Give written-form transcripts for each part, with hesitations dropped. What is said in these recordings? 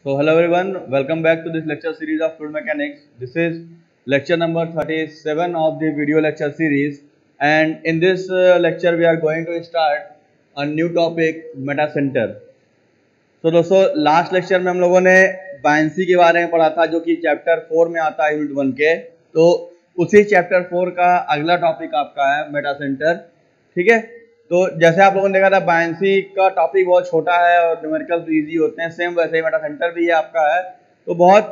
So hello everyone, welcome back to this lecture series of fluid mechanics. This is lecture number 37 of the video lecture series, and in this lecture we are going to start a new topic, meta center. तो दोस्तों last lecture में हम लोगों ने buoyancy के बारे में पढ़ा था, जो कि चैप्टर 4 में आता है यूनिट 1 के। तो उसी चैप्टर 4 का अगला टॉपिक आपका है मेटा सेंटर। ठीक है, तो जैसे आप लोगों ने देखा था बायंसी का टॉपिक बहुत छोटा है और न्यूमेरिकल्स इजी होते हैं, सेम वैसे ही मेटा सेंटर भी है आपका है। तो बहुत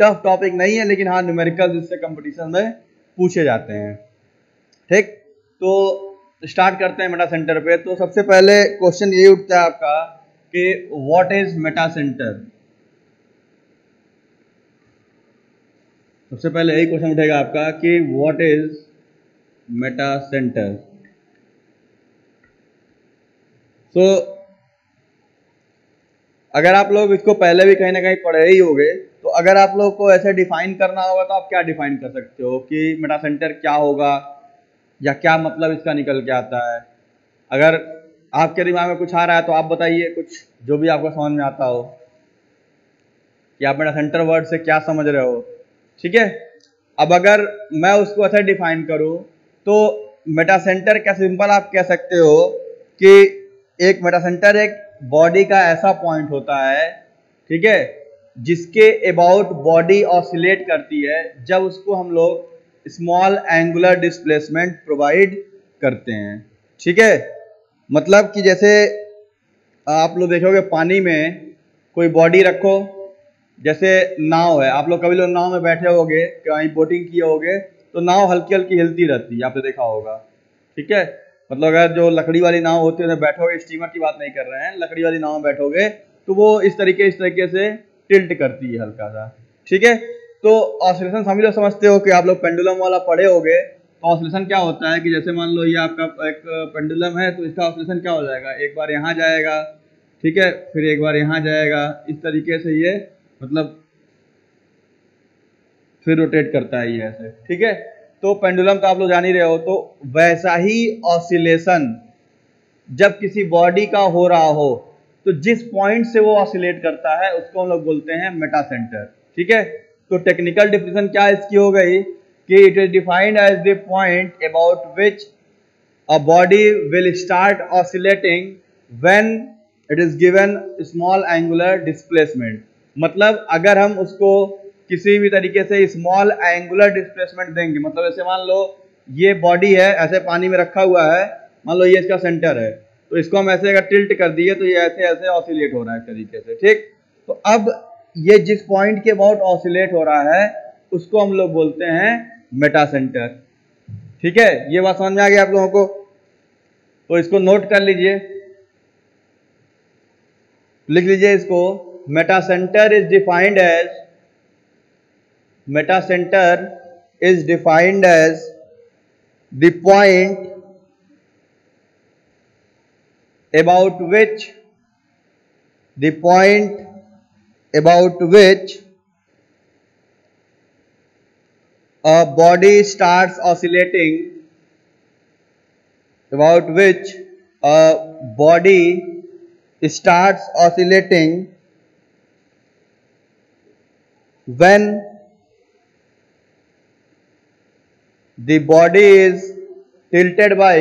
टफ टॉपिक नहीं है, लेकिन हाँ न्यूमेरिकल्स इससे कंपटीशन में पूछे जाते हैं। ठीक, तो स्टार्ट करते हैं मेटा सेंटर पे। तो सबसे पहले क्वेश्चन यही उठता है आपका कि व्हाट इज मेटा सेंटर। सबसे पहले यही क्वेश्चन उठेगा आपका कि व्हाट इज मेटा सेंटर। तो अगर आप लोग इसको पहले भी कहीं ना कहीं पढ़े ही होंगे, तो अगर आप लोग को ऐसे डिफाइन करना होगा तो आप क्या डिफाइन कर सकते हो कि मेटा सेंटर क्या होगा या क्या मतलब इसका निकल के आता है। अगर आपके दिमाग में कुछ आ रहा है तो आप बताइए, कुछ जो भी आपको समझ में आता हो कि आप मेटा सेंटर वर्ड से क्या समझ रहे हो। ठीक है, अब अगर मैं उसको ऐसे डिफाइन करूं तो मेटा सेंटर क्या सिंपल आप कह सकते हो कि एक मेटा सेंटर एक बॉडी का ऐसा पॉइंट होता है, ठीक है, जिसके अबाउट बॉडी ऑसिलेट करती है जब उसको हम लोग स्मॉल एंगुलर डिस्प्लेसमेंट प्रोवाइड करते हैं। ठीक है, मतलब कि जैसे आप लोग देखोगे पानी में कोई बॉडी रखो, जैसे नाव है, आप लोग कभी लोग नाव में बैठे होगे, कहीं बोटिंग किए होगे, तो नाव हल्की हल्की हिलती रहती है, आपने देखा होगा। ठीक है, मतलब अगर जो लकड़ी वाली नाव होती है, बैठोगे, स्टीमर की बात नहीं कर रहे हैं, लकड़ी वाली नाव में बैठोगे तो वो इस तरीके से टिल्ट करती है हल्का सा। ठीक है, तो ऑसिलेशन सभी लोग समझते हो कि आप लोग पेंडुलम वाला पढ़े होगे। तो ऑसिलेशन क्या होता है कि जैसे मान लो ये आपका एक पेंडुलम है, तो इसका ऑसिलेशन क्या हो जाएगा, एक बार यहाँ जाएगा, ठीक है, फिर एक बार यहाँ जाएगा, इस तरीके से ये मतलब फिर रोटेट करता है ये ऐसे। ठीक है, तो पेंडुलम तो आप लोग जान ही रहे हो। तो वैसा ही ऑसिलेशन जब किसी बॉडी का हो रहा हो, तो जिस पॉइंट से वो ऑसिलेट करता है उसको हम लोग बोलते हैं मेटा सेंटर। ठीक है, तो टेक्निकल डिफिनेशन क्या इसकी हो गई कि it is defined as the point about which a body will start oscillating when it is given small angular displacement. मतलब अगर हम उसको किसी भी तरीके से स्मॉल एंगुलर डिस्प्लेसमेंट देंगे, मतलब ऐसे मान लो ये बॉडी है, ऐसे पानी में रखा हुआ है, मान लो ये इसका सेंटर है, तो इसको हम ऐसे अगर टिल्ट कर दिए तो ये ऐसे ऐसे ऑसिलेट हो रहा है इस तरीके से। ठीक, तो अब ये जिस पॉइंट के अबाउट ऑसिलेट हो रहा है उसको हम लोग बोलते हैं मेटा सेंटर। ठीक है, ये बात समझ में आ गई आप लोगों को, तो इसको नोट कर लीजिए, लिख लीजिए इसको। Metacentre is defined as Meta center is defined as the point about which a body starts oscillating, about which a body starts oscillating when the body is tilted by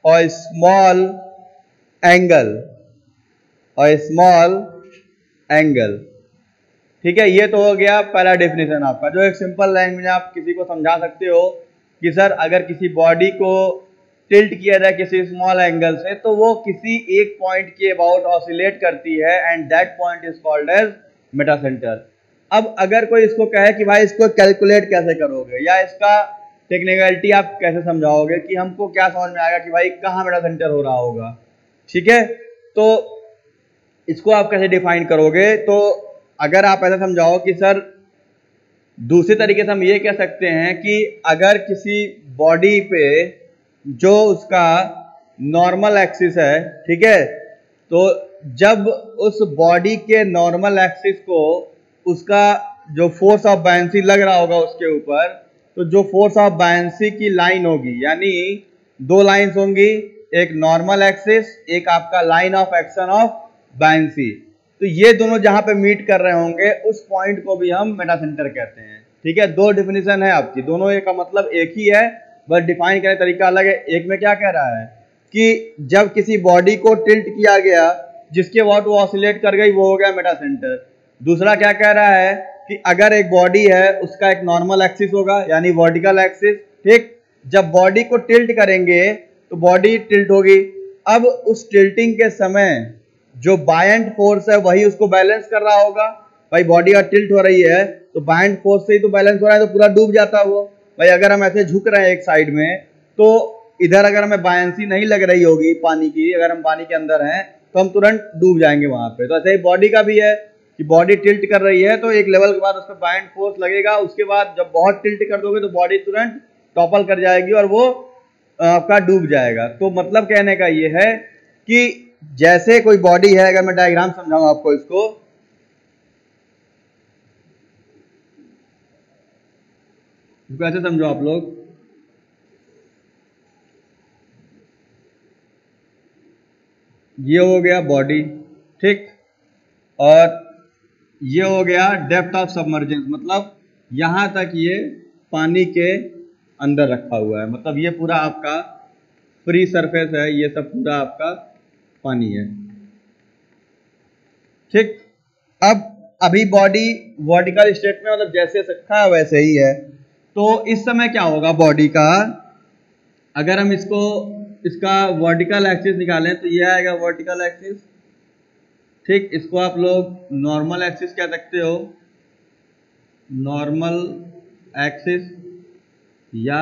a small angle, ठीक है, ये तो हो गया पहला definition आपका, जो एक सिंपल लैंग्वेज में आप किसी को समझा सकते हो कि सर अगर किसी बॉडी को टिल्ट किया जाए किसी स्मॉल एंगल से तो वो किसी एक पॉइंट के अबाउट ऑसिलेट करती है, and that point is called as metacentre. अब अगर कोई इसको कहे कि भाई इसको कैलकुलेट कैसे करोगे या इसका टेक्निकलिटी आप कैसे समझाओगे कि हमको क्या समझ में आएगा कि भाई कहाँ मेटा सेंटर हो रहा होगा। ठीक है, तो इसको आप कैसे डिफाइन करोगे, तो अगर आप ऐसा समझाओ कि सर दूसरे तरीके से हम ये कह सकते हैं कि अगर किसी बॉडी पे जो उसका नॉर्मल एक्सिस है, ठीक है, तो जब उस बॉडी के नॉर्मल एक्सिस को उसका जो फोर्स ऑफ बायंसी लग रहा होगा उसके ऊपर, तो जो फोर्स ऑफ बायंसी की लाइन होगी, यानी दो लाइंस होंगी, एक नॉर्मल एक्सिस, एक आपका line of action of buoyancy. तो ये दोनों जहां पे मीट कर रहे होंगे उस पॉइंट को भी हम मेटा सेंटर कहते हैं। ठीक है, दो डिफिनीशन है आपकी, दोनों का मतलब एक ही है, बस डिफाइन करने का तरीका अलग है। एक में क्या कह रहा है कि जब किसी बॉडी को टिल्ट किया गया जिसके बाद वो ऑसिलेट कर गई, वो हो गया मेटा सेंटर। दूसरा क्या कह रहा है कि अगर एक बॉडी है उसका एक नॉर्मल एक्सिस होगा यानी वर्टिकल एक्सिस, ठीक, जब बॉडी को टिल्ट करेंगे तो बॉडी टिल्ट होगी। अब उस टिल्टिंग के समय जो बायंट फोर्स है वही उसको बैलेंस कर रहा होगा। भाई बॉडी का टिल्ट हो रही है तो बायंट फोर्स से ही तो बैलेंस हो रहा है, तो पूरा डूब जाता है वो। भाई अगर हम ऐसे झुक रहे हैं एक साइड में तो इधर अगर हमें बायंसी नहीं लग रही होगी पानी की, अगर हम पानी के अंदर हैं तो हम तुरंत डूब जाएंगे वहां पे। तो ऐसे ही बॉडी का भी है कि बॉडी टिल्ट कर रही है तो एक लेवल के बाद उस पर बायंट फोर्स लगेगा, उसके बाद जब बहुत टिल्ट कर दोगे तो बॉडी तुरंत टॉपल कर जाएगी और वो आपका डूब जाएगा। तो मतलब कहने का ये है कि जैसे कोई बॉडी है, अगर मैं डायग्राम समझाऊं आपको इसको, कैसे समझो आप लोग, ये हो गया बॉडी, ठीक, और ये हो गया डेप्थ ऑफ सबमर्जेंस, मतलब यहां तक ये पानी के अंदर रखा हुआ है, मतलब ये पूरा आपका फ्री सरफेस है, ये सब पूरा आपका पानी है, ठीक। अब अभी बॉडी वर्टिकल स्टेट में, मतलब जैसे रखा है वैसे ही है। तो इस समय क्या होगा बॉडी का, अगर हम इसका वर्टिकल एक्सिस निकालें तो ये आएगा वर्टिकल एक्सिस, ठीक। इसको आप लोग नॉर्मल एक्सिस कह सकते हो, नॉर्मल एक्सिस या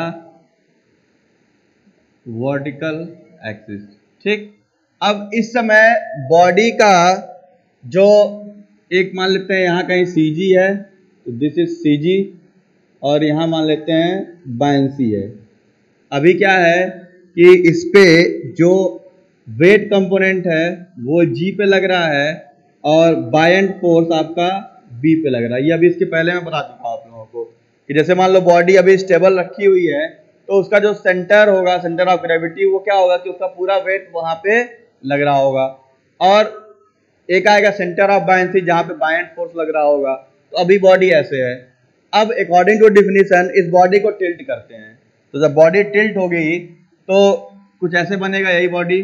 वर्टिकल एक्सिस, ठीक। अब इस समय बॉडी का जो एक मान लेते हैं यहाँ कहीं CG है तो दिस इज CG, और यहाँ मान लेते हैं बायंसी है। अभी क्या है कि इस पे जो वेट कंपोनेंट है वो G पे लग रहा है और बायंट फोर्स आपका B पे लग रहा है। ये अभी इसके पहले मैं बता चुका हूँ आप लोगों को कि जैसे मान लो बॉडी अभी स्टेबल रखी हुई है तो उसका जो सेंटर होगा, सेंटर ऑफ ग्रेविटी, वो क्या होगा कि उसका पूरा वेट वहां पे लग रहा होगा, और एक आएगा सेंटर ऑफ बायंसी जहां पे बायंट फोर्स लग रहा होगा। तो अभी बॉडी ऐसे है। अब अकॉर्डिंग टू डिफिनीशन इस बॉडी को टिल्ट करते हैं, तो जब बॉडी टिल्ट हो गई तो कुछ ऐसे बनेगा यही बॉडी,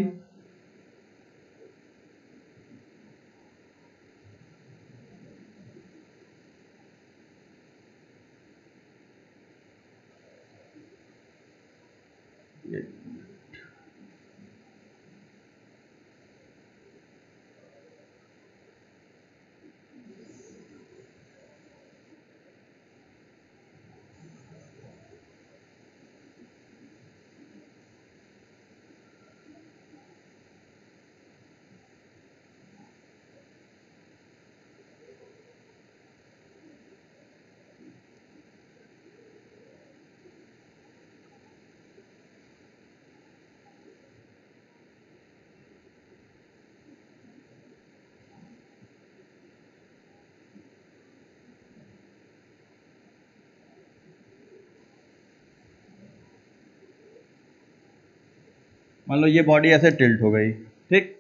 मान लो ये बॉडी ऐसे टिल्ट हो गई, ठीक।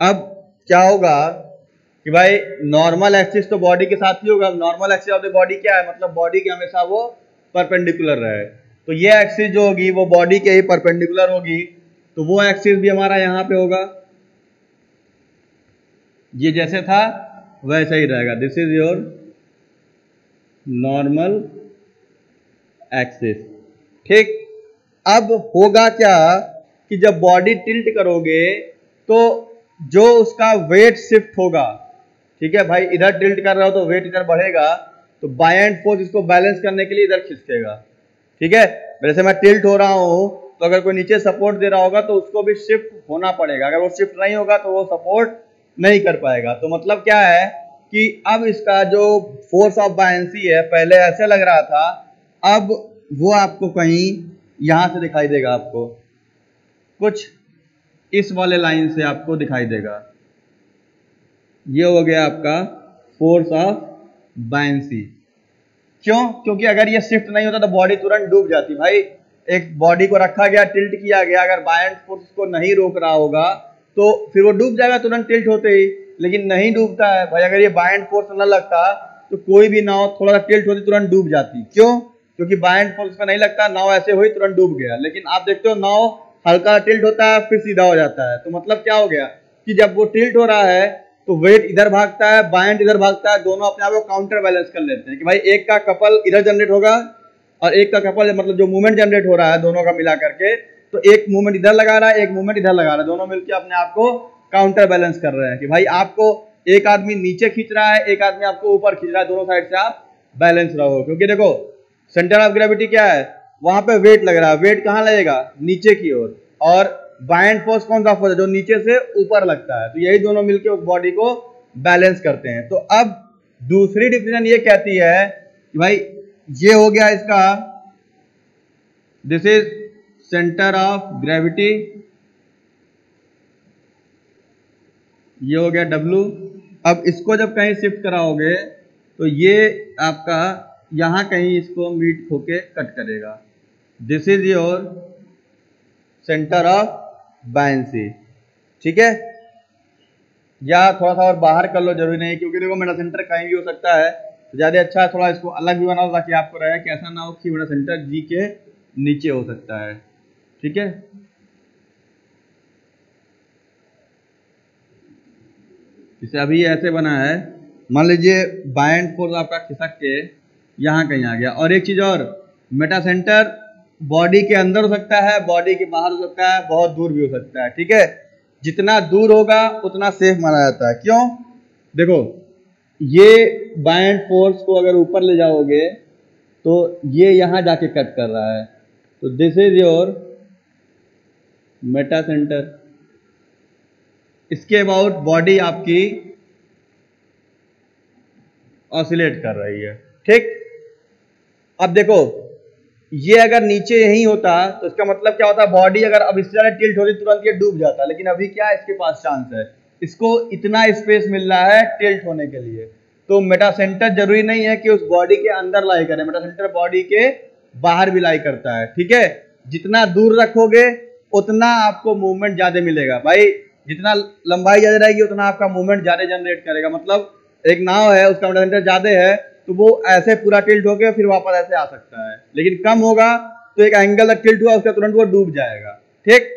अब क्या होगा कि भाई नॉर्मल एक्सिस तो बॉडी के साथ ही होगा। Normal axis of the body क्या है, मतलब बॉडी के हमेशा वो परपेंडिकुलर रहे, तो ये एक्सिस जो होगी वो बॉडी के ही परपेंडिकुलर होगी, तो वो एक्सिस भी हमारा यहाँ पे होगा, ये जैसे था वैसे ही रहेगा। This is your normal axis, ठीक। अब होगा क्या कि जब बॉडी टिल्ट करोगे तो जो उसका वेट शिफ्ट होगा, ठीक है भाई, इधर टिल्ट कर रहे हो तो वेट इधर बढ़ेगा, तो बायंट फोर्स इसको बैलेंस करने के लिए इधर खिसकेगा, ठीक है। जैसे मैं टिल्ट हो रहा हूं तो अगर कोई नीचे सपोर्ट दे रहा होगा तो उसको भी शिफ्ट होना पड़ेगा, अगर वो शिफ्ट नहीं होगा तो वो सपोर्ट नहीं कर पाएगा। तो मतलब क्या है कि अब इसका जो फोर्स ऑफ बायंसी है, पहले ऐसे लग रहा था, अब वो आपको कहीं यहां से दिखाई देगा, आपको कुछ इस वाले लाइन से आपको दिखाई देगा। ये हो गया आपका फोर्स ऑफ बायंसी। क्यों? क्योंकि अगर ये शिफ्ट नहीं होता तो बॉडी तुरंत डूब जाती। भाई एक बॉडी को रखा गया, टिल्ट किया गया, अगर बायएंड फोर्स को नहीं रोक रहा होगा तो फिर वो डूब जाएगा तुरंत टिल्ट होते ही, लेकिन नहीं डूबता है भाई। अगर ये बायएंड फोर्स न लगता तो कोई भी नाव थोड़ा सा टिल्ट होती तुरंत डूब जाती। क्यों? क्योंकि बायएंड फोर्स का नहीं लगता, नाव ऐसे हुई तुरंत डूब गया। लेकिन आप देखते हो नाव हल्का टिल्ट होता है फिर सीधा हो जाता है, तो मतलब क्या हो गया कि जब वो टिल्ट हो रहा है तो वेट इधर भागता है, बायएंड इधर भागता है, दोनों अपने आप को काउंटर बैलेंस कर लेते हैं कि भाई एक का कपल इधर जनरेट होगा और एक का कपल मतलब जो मूवमेंट जनरेट हो रहा है दोनों का मिला करके, तो एक मूवमेंट इधर लगा रहा है, एक मूवमेंट इधर लगा रहा है, दोनों मिलकर अपने आप को काउंटर बैलेंस कर रहे हैं कि भाई आपको एक आदमी नीचे खींच रहा है, एक आदमी आपको ऊपर खींच रहा है, दोनों साइड से आप बैलेंस रहो। क्योंकि देखो सेंटर ऑफ ग्रेविटी क्या है, वहां पे वेट लग रहा है, वेट कहाँ लगेगा? नीचे की ओर, और बायएंड फोर्स कौन सा फोर्स है? जो नीचे से ऊपर लगता है। तो यही दोनों मिलकर उस बॉडी को बैलेंस करते हैं। तो अब दूसरी डिफिनेशन ये कहती है कि भाई ये हो गया इसका, this is centre of gravity, ये हो गया W। अब इसको जब कहीं शिफ्ट कराओगे तो ये आपका यहां कहीं इसको मीट होके कट करेगा। This is your centre of buoyancy, ठीक है? या थोड़ा सा और बाहर कर लो, जरूरी नहीं, क्योंकि देखो मेरा सेंटर कहीं भी हो सकता है, तो ज्यादा अच्छा है थोड़ा इसको अलग भी बनाओ ताकि आपको रहे कि ऐसा ना हो कि मेरा सेंटर G के नीचे हो सकता है, ठीक है? इसे अभी ऐसे बना है, मान लीजिए बायएंड फोर्स आपका खिसक के यहाँ कहीं आ गया। और एक चीज और, मेटा सेंटर बॉडी के अंदर हो सकता है, बॉडी के बाहर हो सकता है, बहुत दूर भी हो सकता है, ठीक है? जितना दूर होगा उतना सेफ माना जाता है। क्यों? देखो ये बायएंड फोर्स को अगर ऊपर ले जाओगे तो ये यहां जाके कट कर रहा है, तो this is your Meta centre. इसके अबाउट बॉडी आपकी ऑसिलेट कर रही है, ठीक? अब देखो ये अगर नीचे यही होता तो इसका मतलब क्या होता? बॉडी अगर अब इससे ज्यादा टिल्ट होती तुरंत ये डूब जाता, लेकिन अभी क्या है, इसके पास चांस है, इसको इतना स्पेस मिल रहा है टिल्ट होने के लिए। तो मेटा सेंटर जरूरी नहीं है कि उस बॉडी के अंदर लाई करे, मेटा सेंटर बॉडी के बाहर भी लाई करता है, ठीक है? जितना दूर रखोगे उतना आपको मूवमेंट ज्यादा मिलेगा भाई, जितना लंबाई ज्यादा रहेगी उतना आपका मूवमेंट ज्यादा जनरेट करेगा। मतलब एक नाव है, उसका मेटा सेंटर ज्यादा है तो वो ऐसे पूरा टिल्ट होकर फिर वापस ऐसे आ सकता है, लेकिन कम होगा तो एक एंगल तक टिल्ट हुआ उसका तुरंत वो डूब जाएगा, ठीक?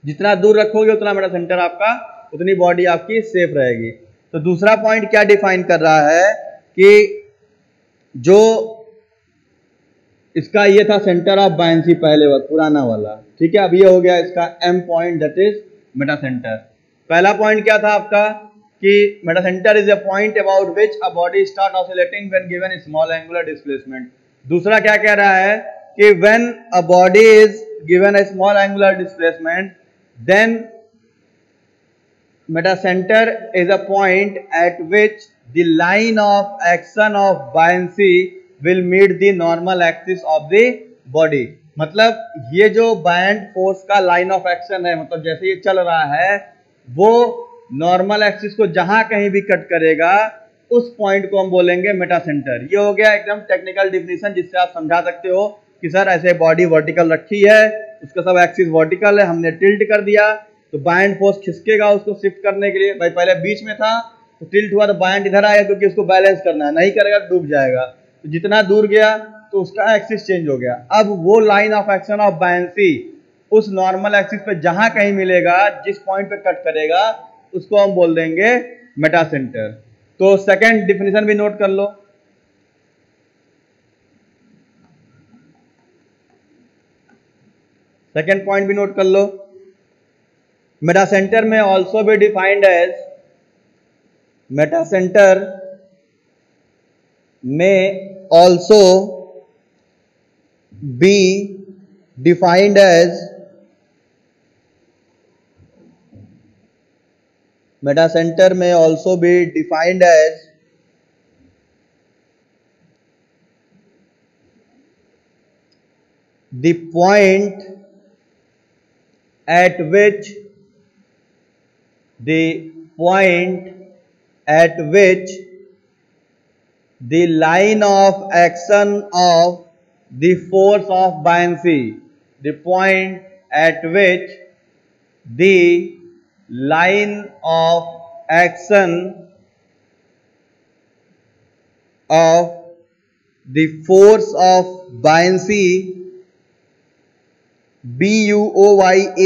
जितना दूर रखोगे उतना मेटा सेंटर आपका, उतनी बॉडी आपकी सेफ रहेगी। तो दूसरा पॉइंट क्या डिफाइन कर रहा है कि जो इसका ये था सेंटर ऑफ बायएंसी पहले वाला पुराना वाला, ठीक है? अब ये हो गया इसका M point, that is metacentre. पहला पॉइंट क्या था आपका कि metacentre is a point about which a body start oscillating when given small angular displacement. दूसरा क्या कह रहा है कि when a body is given a small angular displacement then metacentre is a point at which the line of action of buoyancy will meet the normal axis of the body. मतलब ये जो BIND force का line of action है, मतलब जैसे ये चल रहा है वो नॉर्मल एक्सिस को जहां कहीं भी कट करेगा उस पॉइंट को हम बोलेंगे मेटा सेंटर। ये हो गया एकदम टेक्निकल डिफिनेशन जिससे आप समझा सकते हो कि सर ऐसे बॉडी वर्टिकल रखी है, उसका सब एक्सिस वर्टिकल है, हमने टिल्ट कर दिया तो बायएंड फोर्स खिसकेगा उसको शिफ्ट करने के लिए। भाई पहले बीच में था तो टिल्ट हुआ तो बायएंड इधर आएगा क्योंकि उसको बैलेंस करना है, नहीं करेगा तो डूब जाएगा। तो जितना दूर गया तो उसका एक्सिस चेंज हो गया। अब वो लाइन ऑफ एक्शन ऑफ बायएंसी उस नॉर्मल एक्सिस पे जहां कहीं मिलेगा, जिस पॉइंट पे कट करेगा उसको हम बोल देंगे मेटा सेंटर। तो सेकंड डिफिनेशन भी नोट कर लो। सेकंड पॉइंट भी नोट कर लो। Metacentre may also be defined as, metacentre may also be defined as, metacentre may also be defined as the point at which the line of action of the force of buoyancy, the point at which the line of action of the force of buoyancy, buoyancy,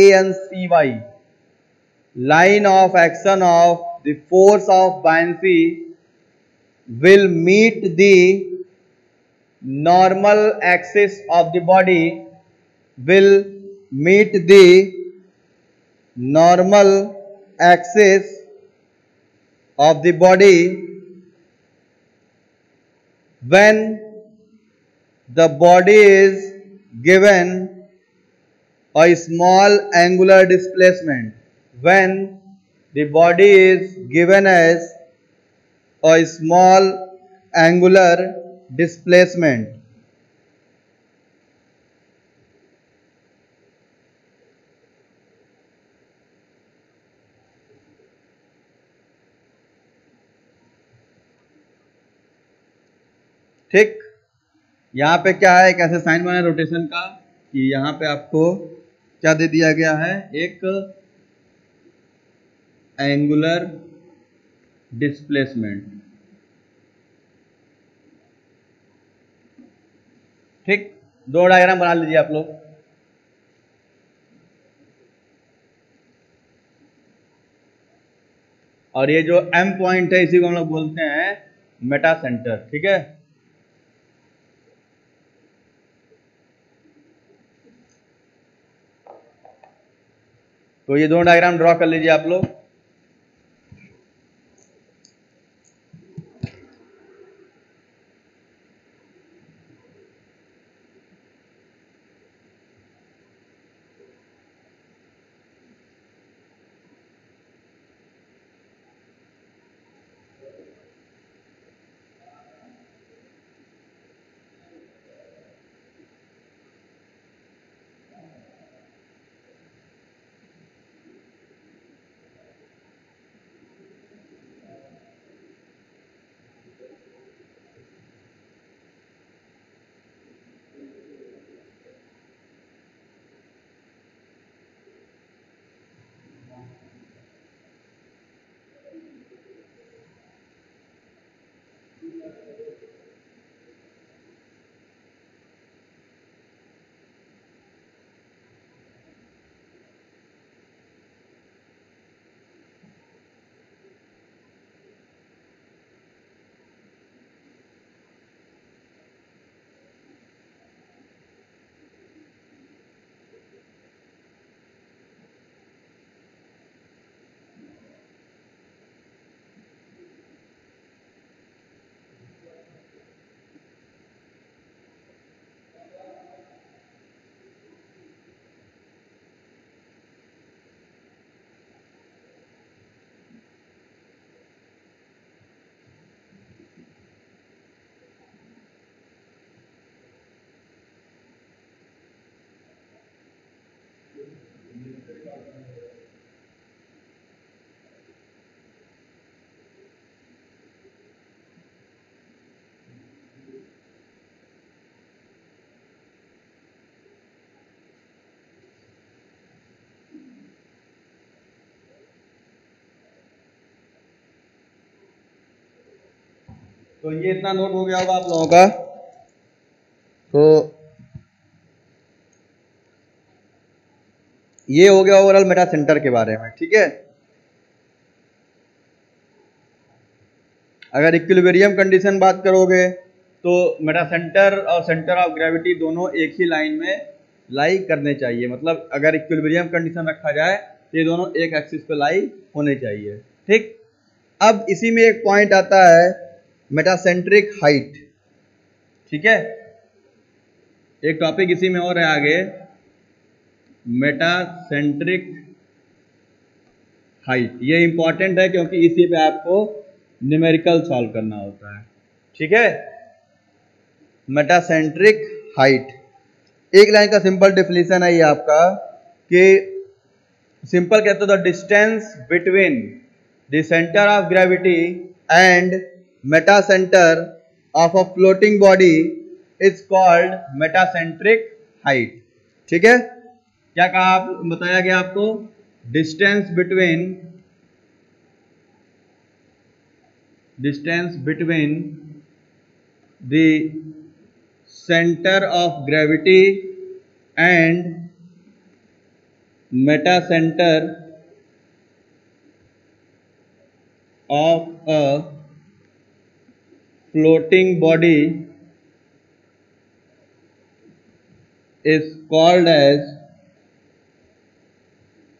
line of action of the force of buoyancy will meet the normal axis of the body, will meet the normal axis of the body when the body is given a small angular displacement, when the body is given as a small angular displacement. ठीक, यहाँ पे क्या है, कैसे sign बना है rotation का, कि यहाँ पे आपको क्या दे दिया गया है, एक एंगुलर डिस्प्लेसमेंट। ठीक, दो डायग्राम बना लीजिए आप लोग। और ये जो एम पॉइंट है इसी को हम लोग बोलते हैं मेटा सेंटर। ठीक है, तो ये दोनों डायग्राम ड्रॉ कर लीजिए आप लोग। तो ये इतना नोट हो गया होगा आप लोगों का। तो ये हो गया ओवरऑल मेटा सेंटर के बारे में। ठीक है, अगर इक्विलिब्रियम कंडीशन बात करोगे तो मेटा सेंटर और सेंटर ऑफ ग्रेविटी दोनों एक ही लाइन में लाई करने चाहिए। मतलब अगर इक्विलिब्रियम कंडीशन रखा जाए तो ये दोनों एक एक्सिस पे लाई होने चाहिए। ठीक, अब इसी में एक पॉइंट आता है मेटासेंट्रिक हाइट। ठीक है, एक टॉपिक इसी में और है आगे, मेटासेंट्रिक हाइट। ये इंपॉर्टेंट है क्योंकि इसी पे आपको न्यूमेरिकल सॉल्व करना होता है। ठीक है, मेटासेंट्रिक हाइट एक लाइन का सिंपल डेफिनेशन है ये आपका, कि सिंपल कहते हो the distance between the centre of gravity and metacentre of a floating body is called metacentric height. ठीक है, क्या कहा आप, बताया गया आपको, distance between the centre of gravity and metacentre of a floating body is called as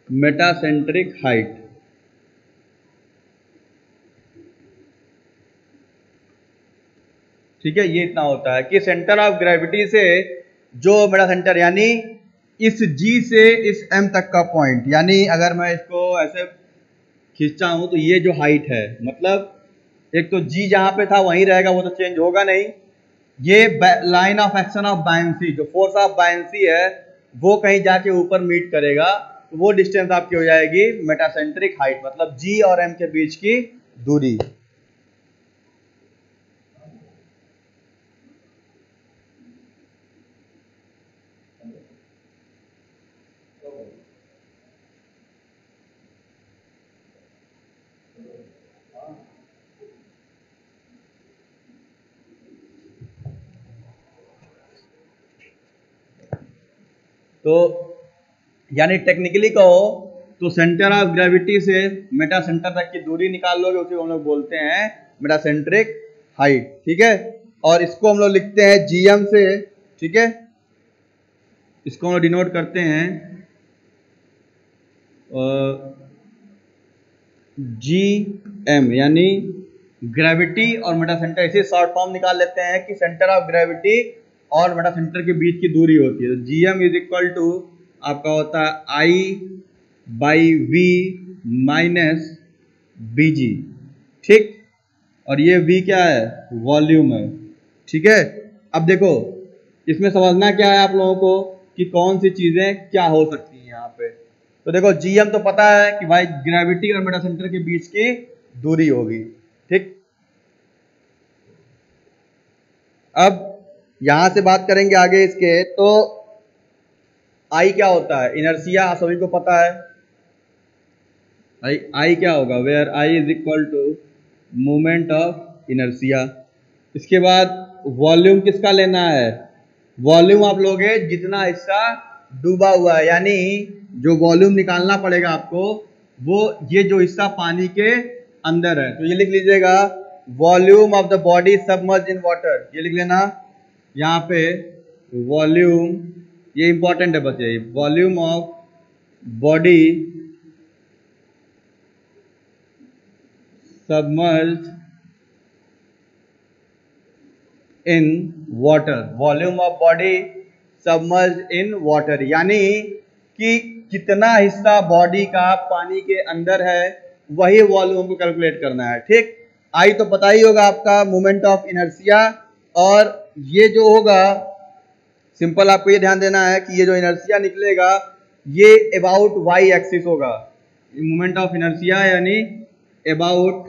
metacentric height। ठीक है, ये इतना होता है कि सेंटर ऑफ ग्रेविटी से जो मेरा सेंटर यानी इस G से इस M तक का पॉइंट, यानी अगर मैं इसको ऐसे खींचता हूं तो ये जो हाइट है, मतलब एक तो G जहां पे था वहीं रहेगा, वो तो चेंज होगा नहीं। ये line of action of buoyancy, जो फोर्स ऑफ बायंसी है वो कहीं जाके ऊपर मीट करेगा, तो वो डिस्टेंस आपकी हो जाएगी मेटासेंट्रिक हाइट, मतलब G और M के बीच की दूरी। तो यानी टेक्निकली कहो तो सेंटर ऑफ ग्रेविटी से मेटा सेंटर तक की दूरी निकाल लोगे, उसे हम लोग बोलते हैं मेटासेंट्रिक हाइट। ठीक है, और इसको हम लोग लिखते हैं GM से। ठीक है, इसको हम लोग डिनोट करते हैं GM, यानी ग्रेविटी और मेटासेंटर, इसे शॉर्ट फॉर्म निकाल लेते हैं कि सेंटर ऑफ ग्रेविटी और मेटासेंटर के बीच की दूरी होती है। तो GM इज इक्वल टू आपका होता है I/V माइनस BG। ठीक, और ये V क्या है, वॉल्यूम है। ठीक है, अब देखो इसमें समझना क्या है आप लोगों को कि कौन सी चीजें क्या हो सकती हैं यहाँ पे। तो देखो GM तो पता है कि भाई ग्रेविटी और मेटासेंटर के बीच की दूरी होगी। ठीक, अब यहां से बात करेंगे आगे इसके, तो I क्या होता है, इनर्शिया, आप सभी को पता है। I क्या होगा, where I is equal to moment of inertia. इसके बाद वॉल्यूम किसका लेना है, वॉल्यूम आप लोगे जितना हिस्सा डूबा हुआ है, यानी जो वॉल्यूम निकालना पड़ेगा आपको, वो ये जो हिस्सा पानी के अंदर है। तो ये लिख लीजिएगा, volume of the body submerged in water, ये लिख लेना यहाँ पे वॉल्यूम, ये इंपॉर्टेंट है बच्चे, volume of body submerged in water, volume of body submerged in water, यानी कि कितना हिस्सा बॉडी का पानी के अंदर है, वही वॉल्यूम को कैलकुलेट करना है। ठीक, आई तो पता ही होगा आपका, मोमेंट ऑफ इनर्शिया, और ये जो होगा सिंपल आपको ये ध्यान देना है कि ये जो इनर्शिया निकलेगा ये अबाउट वाई एक्सिस होगा, मोमेंट ऑफ इनर्शिया यानी अबाउट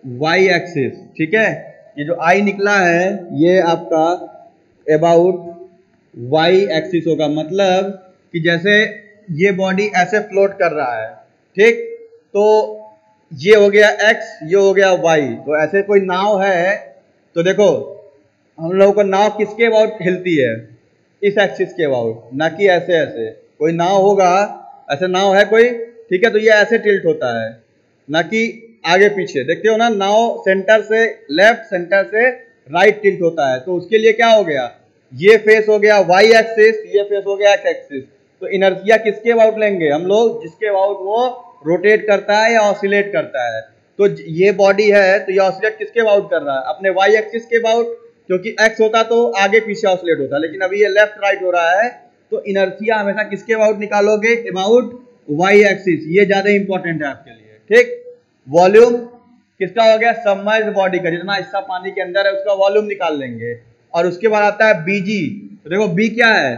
वाई एक्सिस। ठीक है, ये जो आई निकला है ये आपका अबाउट वाई एक्सिस होगा, मतलब कि जैसे ये बॉडी ऐसे फ्लोट कर रहा है, ठीक, तो ये हो गया एक्स, ये हो गया वाई। तो ऐसे कोई नाव है तो देखो हम लोगों को नाव किसके अबाउट हिलती है, इस एक्सिस के अबाउट, ना कि ऐसे ऐसे। कोई नाव होगा, ऐसे नाव है कोई, ठीक है, तो ये ऐसे टिल्ट होता है, ना कि आगे पीछे। देखते हो ना, नाव सेंटर से लेफ्ट, सेंटर से राइट टिल्ट होता है। तो उसके लिए क्या हो गया, ये फेस हो गया वाई एक्सिस, ये फेस हो गया एक्स एक्सिस। तो इनर्शिया किसके अबाउट लेंगे हम लोग, जिसके अबाउट वो रोटेट करता है या ऑसिलेट करता है। तो ये बॉडी है तो ये ऑसिलेट किसके अबाउट कर रहा है, अपने वाई एक्सिस के अबाउट, क्योंकि एक्स होता तो आगे पीछे ऑसिलेट होता, लेकिन अभी ये लेफ्ट राइट हो रहा है। तो इनर्शिया हमेशा किसके अबाउट निकालोगे, अबाउट वाई एक्सिस। ये ज्यादा इंपॉर्टेंट है आपके लिए, ठीक। वॉल्यूम किसका हो गया, सबमर्ज्ड बॉडी का, जितना हिस्सा पानी के अंदर है उसका वॉल्यूम निकाल लेंगे। और उसके बाद आता है बीजी। तो देखो बी क्या है,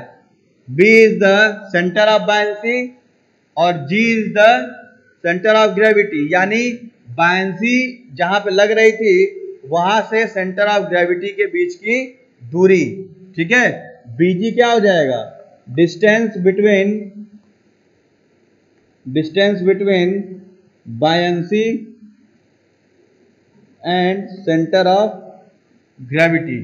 B is the centre of buoyancy और G is the centre of gravity, यानी बायंसी जहां पे लग रही थी वहां से सेंटर ऑफ ग्रेविटी के बीच की दूरी, ठीक है। बीजी क्या हो जाएगा, distance between buoyancy and centre of gravity,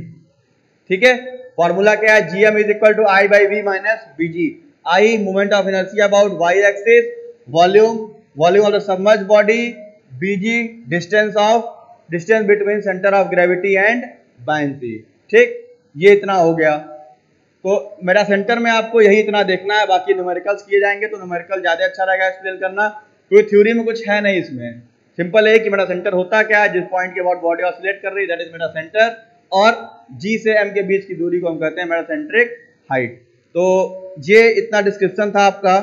ठीक है। फॉर्मूला क्या है, GM is equal to I by V minus BG. I moment of inertia about Y axis, volume of the submerged body, BG distance between centre of gravity and buoyancy, ठीक। ये इतना हो गया। तो मेरा सेंटर में आपको यही इतना देखना है, बाकी न्यूमेरिकल्स किए जाएंगे तो न्यूमेरिकल ज्यादा अच्छा रहेगा एक्सप्लेन करना, क्योंकि थ्योरी में कुछ है नहीं इसमें। सिंपल है कि मेरा सेंटर होता क्या है, जिस पॉइंट के अबाउट बॉडी ऑसिलेट कर रही है दैट इज मेरा सेंटर, और जी से एम के बीच की दूरी को हम कहते हैं मेरा सेंट्रिक हाइट। तो ये इतना डिस्क्रिप्शन था आपका।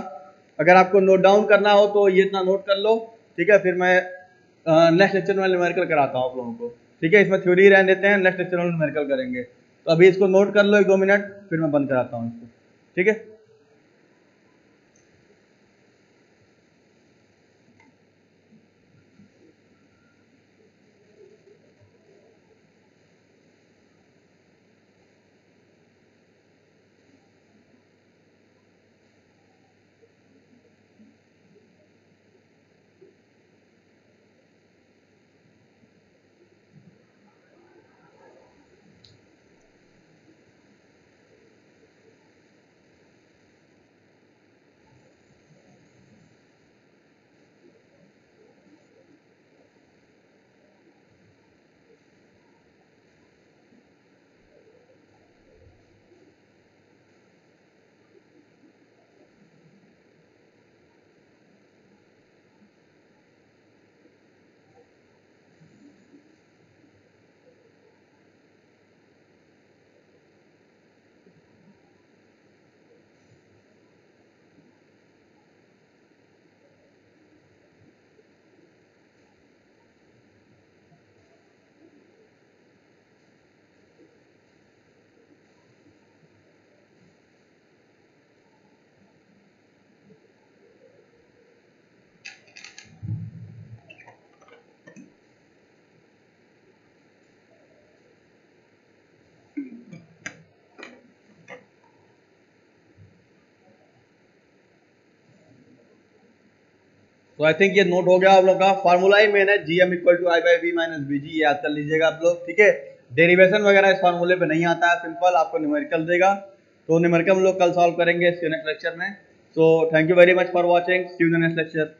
अगर आपको नोट डाउन करना हो तो ये इतना नोट कर लो, ठीक है। फिर मैं नेक्स्ट लेक्चर में न्यूमेरिकल कराता हूँ आप लोगों को, ठीक है। इसमें थ्योरी रहने देते हैं, नेक्स्ट लेक्चर में न्यूमेरिकल करेंगे। तो अभी इसको नोट कर लो 1-2 मिनट, फिर मैं बंद कराता हूँ इसको, ठीक है। तो आई थिंक ये नोट हो गया आप लोग का। फार्मूला ही मेन है, GM equal to I by V minus BG, ये याद कर लीजिएगा आप लोग, ठीक है। डेरिवेशन वगैरह इस फार्मूले पे नहीं आता है, सिंपल आपको न्यूमेरिकल देगा। तो न्यूमेरिकल हम लोग कल सॉल्व करेंगे इसके नेक्स्ट लेक्चर में। So thank you very much for watching, see you in the next lecture.